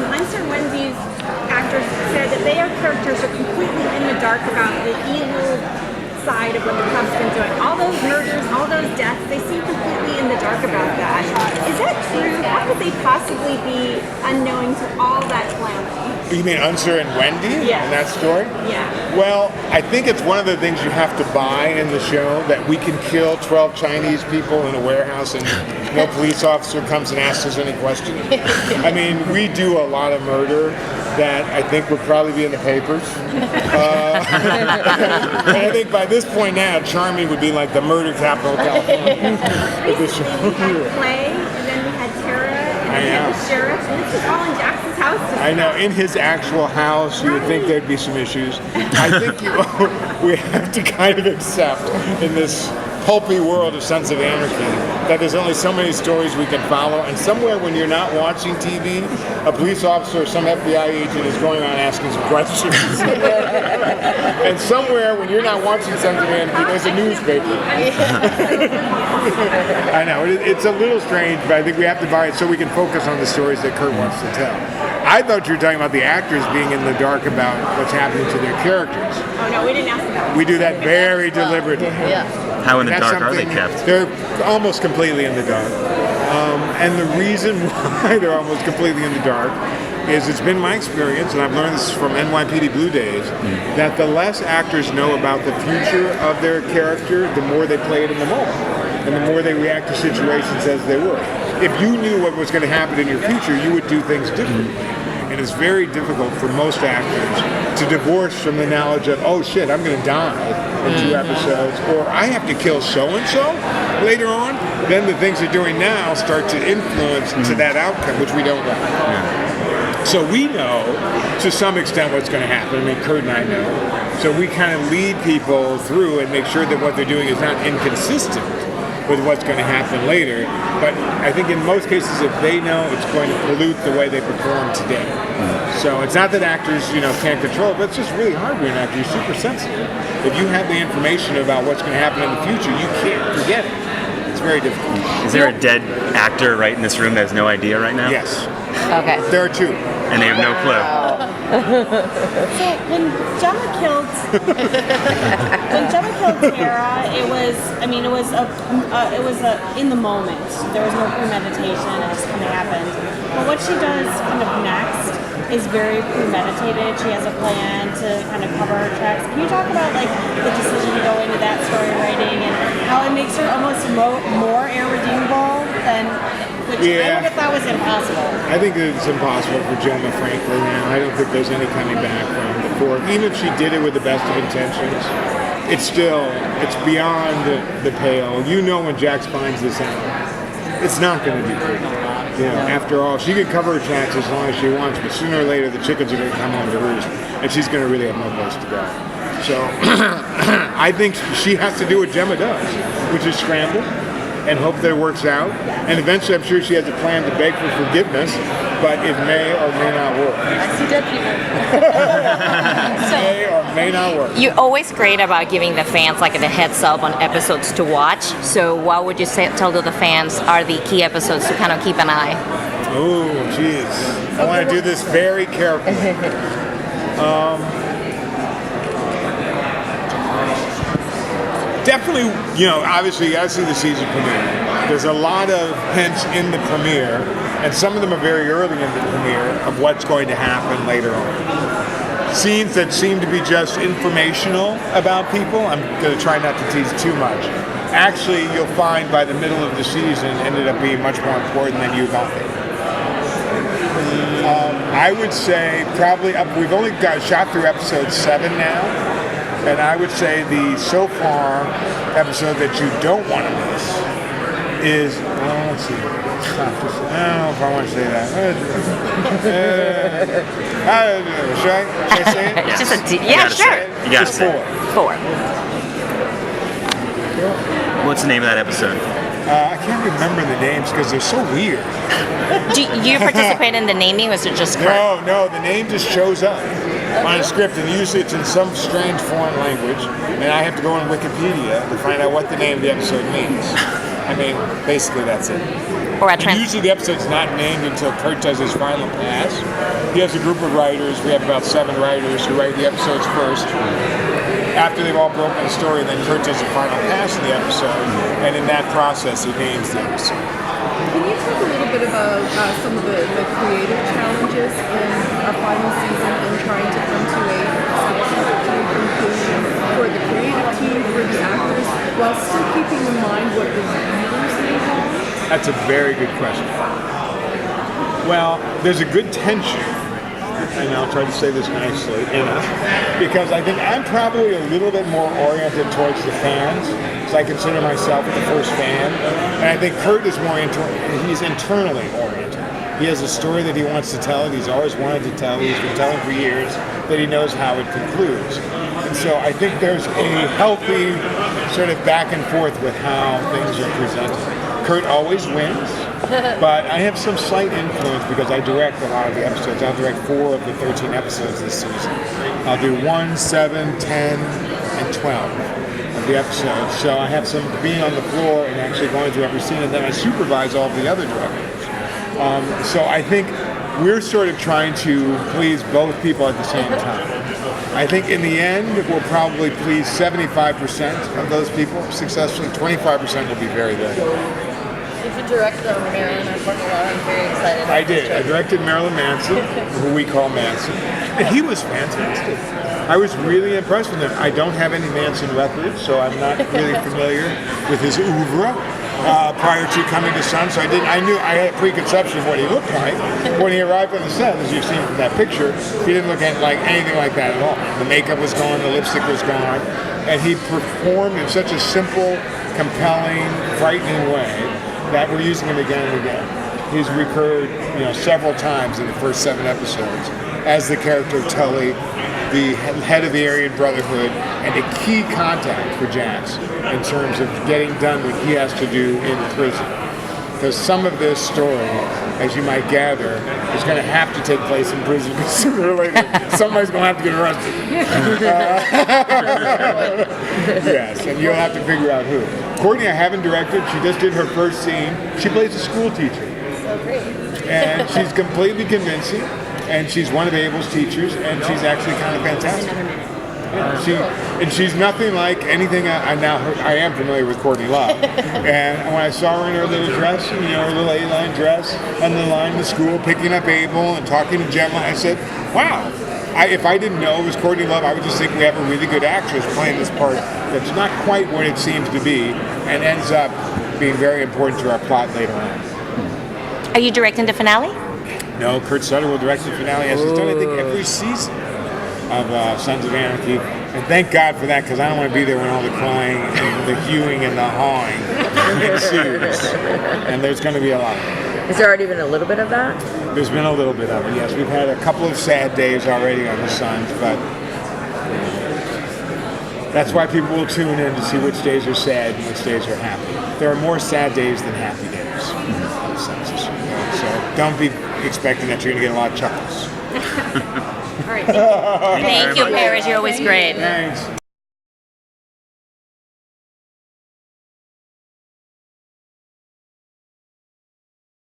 Leinster and Wendy's actors said that their characters are completely in the dark about the evil side of what the club's been doing. All those murders, all those deaths, they seem completely in the dark about that. Is that true? How could they possibly be unknowing to all that calamity? You mean Unser and Wendy Yes. in that story? Yeah. Well, I think it's one of the things you have to buy in the show, that we can kill 12 Chinese people in a warehouse and no police officer comes and asks us any questions. I mean, we do a lot of murder that I think would probably be in the papers. And I think by this point now, Charming would be like the murder capital of California. Recently we had Clay, and then we had Tara, and then we had the sheriff, and this is all in Jackson's house. I know, in his actual house, you would think there'd be some issues. I think we have to kind of accept in this pulpy world of Sons of Anarchy that there's only so many stories we can follow, and somewhere when you're not watching TV, a police officer or some FBI agent is going on asking some questions. And somewhere when you're not watching Sons of Anarchy, there's a newspaper. I know, it's a little strange, but I think we have to buy it so we can focus on the stories that Kurt wants to tell. I thought you were talking about the actors being in the dark about what's happening to their characters. Oh no, we didn't ask that. We do that very deliberately. Yeah. How in the dark are they kept? They're almost completely in the dark. And the reason why they're almost completely in the dark is it's been my experience, and I've learned this from NYPD Blue Days, that the less actors know about the future of their character, the more they play it in the moment, and the more they react to situations as they were. If you knew what was going to happen in your future, you would do things differently. And it's very difficult for most actors to divorce from the knowledge of, oh shit, I'm going to die in 2 episodes, or I have to kill so-and-so later on. Then the things they're doing now start to influence to that outcome, which we don't want. So we know, to some extent, what's going to happen. I mean, Kurt and I know. So we kind of lead people through and make sure that what they're doing is not inconsistent with what's going to happen later. But I think in most cases, if they know, it's going to pollute the way they perform today. So it's not that actors, can't control it, but it's just really hard being an actor. You're super sensitive. If you have the information about what's going to happen in the future, you can't forget it. It's very difficult. Is there a dead actor right in this room that has no idea right now? Yes. Okay. There are 2. And they have no clue. So when Gemma killed Tara, it was in the moment. There was no premeditation. It just kind of happened. But what she does kind of next is very premeditated. She has a plan to kind of cover her tracks. Can you talk about the decision to go into that story writing and how it makes her almost more irredeemable than? Which I would have thought was impossible. I think it's impossible for Gemma, frankly. I don't think there's any coming back from before. Even if she did it with the best of intentions, it's beyond the pale. When Jax finds this out, it's not going to be pretty. After all, she can cover her tracks as long as she wants, but sooner or later the chickens are going to come home to roost, and she's going to really have no place to go. So I think she has to do what Gemma does, which is scramble and hope that it works out. And eventually I'm sure she has a plan to beg for forgiveness, but it may or may not work. I see dead people. May or may not work. You're always great about giving the fans the heads up on episodes to watch. So what would you tell to the fans are the key episodes to kind of keep an eye? Oh, jeez. I want to do this very carefully. Definitely, obviously you got to see the season premiere. There's a lot of hints in the premiere, and some of them are very early in the premiere of what's going to happen later on. Scenes that seem to be just informational about people, I'm going to try not to tease too much. Actually, you'll find by the middle of the season ended up being much more important than you thought. I would say probably we've only shot through episode 7 now. And I would say the so far episode that you don't want to miss is, let's see. I don't know if I want to say that. Should I say it? It's just yeah, sure. You got to Just say 4. What's the name of that episode? I can't remember the names because they're so weird. Do you participate in the naming, or is it just Kurt? No, the name just shows up on a script, and usually it's in some strange foreign language, and I have to go on Wikipedia to find out what the name of the episode means. I mean, basically that's it. Or usually the episode's not named until Kurt does his final pass, He has a group of writers. We have about 7 writers who write the episodes first. After they've all broken the story, then Kurt does a final pass of the episode, and in that process, he names the episode. Can you talk a little bit about some of the creative challenges in a final season and trying to come to a satisfactory conclusion for the creative team, for the actors, while still keeping in mind what the readers may want? That's a very good question. Well, there's a good tension, and I'll try to say this nicely, because I think I'm probably a little bit more oriented towards the fans, because I consider myself the first fan, and I think Kurt is more he's internally oriented. He has a story that he wants to tell, that he's always wanted to tell, he's been telling for years, that he knows how it concludes. And so I think there's a healthy sort of back and forth with how things are presented. Kurt always wins, but I have some slight influence because I direct a lot of the episodes. I'll direct 4 of the 13 episodes this season. I'll do 1, 7, 10, and 12 of the episodes. So I have some being on the floor and actually going through every scene, and then I supervise all of the other directors. So I think we're sort of trying to please both people at the same time. I think in the end, we'll probably please 75% of those people successfully. 25% will be very, very good. Did you direct Marilyn and Courtney Love? I'm very excited. I did. I directed Marilyn Manson, who we call Manson, and he was fantastic. I was really impressed with him. I don't have any Manson records, so I'm not really familiar with his oeuvre prior to coming to Sun. So I knew I had a preconception of what he looked like. When he arrived on the set, as you've seen from that picture, he didn't look like anything like that at all. The makeup was gone, the lipstick was gone, and he performed in such a simple, compelling, frightening way that we're using him again and again. He's recurred, several times in the first 7 episodes as the character of Tully, the head of the Aryan Brotherhood, and a key contact for Jax in terms of getting done what he has to do in prison. Because some of this story, as you might gather, is going to have to take place in prison because sooner or later somebody's going to have to get arrested. Yes, and you'll have to figure out who. Courtney, I haven't directed. She just did her first scene. She plays a school teacher. So great. And she's completely convincing, and she's one of Abel's teachers, and she's actually kind of fantastic. Yeah, she's nothing like anything I am familiar with Courtney Love. And when I saw her in her little dress, her little A-line dress, on the line to school, picking up Abel and talking to Gemma, I said, wow. If I didn't know it was Courtney Love, I would just think we have a really good actress playing this part that's not quite what it seems to be and ends up being very important to our plot later on. Are you directing the finale? No, Kurt Sutter will direct the finale, as he's done, I think, every season of Sons of Anarchy. And thank God for that, because I don't want to be there when all the crying and the hewing and the hawing ensues. And there's going to be a lot. Has there already been a little bit of that? There's been a little bit of it, yes. We've had a couple of sad days already on the Sons, but that's why people will tune in to see which days are sad and which days are happy. There are more sad days than happy days on the Sons. So don't be expecting that you're going to get a lot of chuckles. All right. Thank you, Paris. You're always great. Thanks.